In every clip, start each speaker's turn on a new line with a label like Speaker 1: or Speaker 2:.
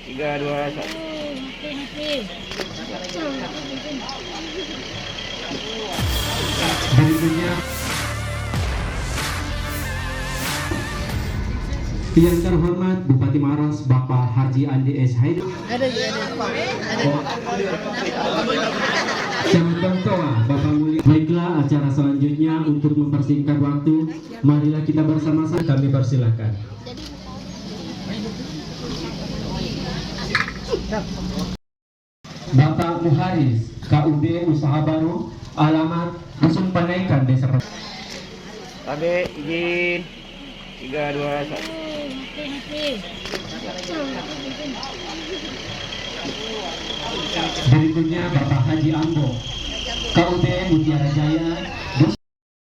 Speaker 1: 3, 2, 1.
Speaker 2: Berikutnya yang terhormat Bupati Maros Bapak Haji Andi S. Haidar. Selamat Bangtoa Bapak Mulia. Baiklah, acara selanjutnya untuk mempersingkat waktu, marilah kita bersama-sama kami persilahkan. Bapak Muharis KUB Usaha Baru, alamat Dusun Panaikan Desa
Speaker 1: Abe, izin. 3, 2, 1.
Speaker 2: Berikutnya Bapak Haji Ambo KUB Mutiara Jaya.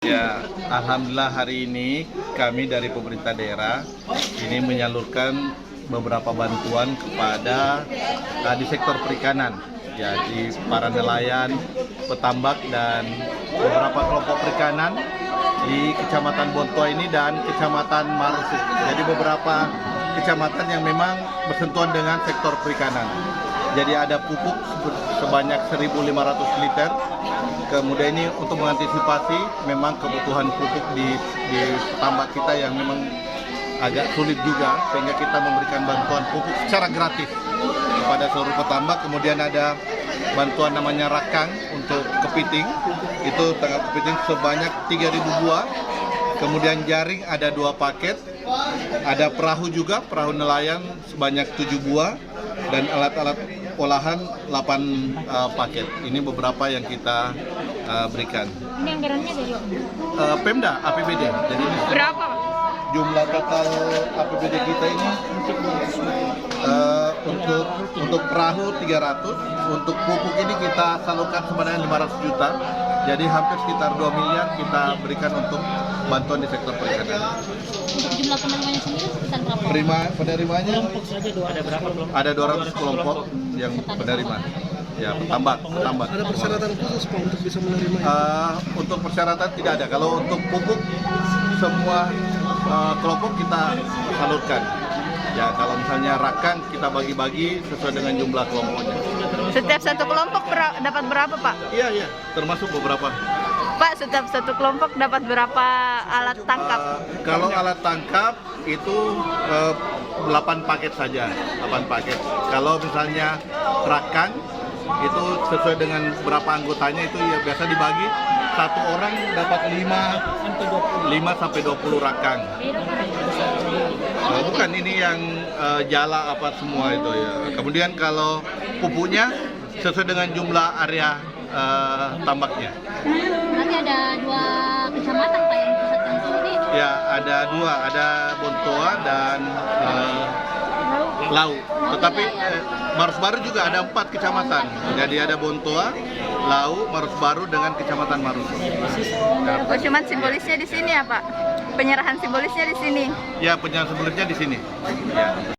Speaker 3: Ya, alhamdulillah hari ini kami dari pemerintah daerah ini menyalurkan beberapa bantuan kepada di sektor perikanan, ya, di para nelayan, petambak dan beberapa kelompok perikanan di Kecamatan Bontoa ini dan Kecamatan Marusuk. Jadi beberapa kecamatan yang memang bersentuhan dengan sektor perikanan. Jadi ada pupuk sebanyak 1.500 liter. Kemudian ini untuk mengantisipasi memang kebutuhan pupuk di tambak kita yang memang agak sulit juga, sehingga kita memberikan bantuan pupuk secara gratis kepada seluruh petambak. Kemudian ada bantuan namanya rakang untuk kepiting, itu tangkap kepiting sebanyak 3.000 buah. Kemudian jaring ada 2 paket, ada perahu juga, perahu nelayan sebanyak 7 buah, dan alat-alat olahan 8 paket. Ini beberapa yang kita berikan.
Speaker 4: Ini anggarannya dari
Speaker 3: Pemda, APBD. Jadi ini
Speaker 4: berapa?
Speaker 3: jumlah total APBD kita ini untuk perahu 300, untuk pupuk ini kita salurkan sebanyak 500 juta. Jadi hampir sekitar 2 miliar kita berikan untuk bantuan di sektor perikanan.
Speaker 4: Untuk jumlah penerimanya sendiri sekitar berapa?
Speaker 3: Penerimanya
Speaker 1: Ada berapa kelompok?
Speaker 3: ada 200 kelompok yang penerima. Ya, petambak.
Speaker 5: Ada persyaratan khusus Pak untuk bisa menerima?
Speaker 3: Untuk persyaratan tidak ada. Kalau untuk pupuk semua kelompok kita salurkan. Ya, kalau misalnya rakang kita bagi-bagi sesuai dengan jumlah kelompoknya.
Speaker 6: Setiap satu kelompok dapat berapa, Pak?
Speaker 3: Iya, termasuk beberapa.
Speaker 6: Pak, setiap satu kelompok dapat berapa alat tangkap?
Speaker 3: Kalau alat tangkap itu 8 paket saja, 8 paket. Kalau misalnya rakang itu sesuai dengan berapa anggotanya, itu ya biasa dibagi, satu orang dapat 5 sampai 20 rakang. Bukan ini yang jala apa semua itu ya. Kemudian kalau pupuknya sesuai dengan jumlah area tambaknya.
Speaker 4: Nanti ada 2 kecamatan Pak yang pusatkan di sini.
Speaker 3: Ya, ada 2, ada Bontoa dan Lau. Tetapi Maros Baru juga ada 4 kecamatan. Jadi ada Bontoa, Lau, Maros Baru dengan Kecamatan Marus.
Speaker 6: Oh, cuma simbolisnya di sini ya, Pak? Penyerahan simbolisnya di sini?
Speaker 3: Ya, penyerahan simbolisnya di sini. Ya.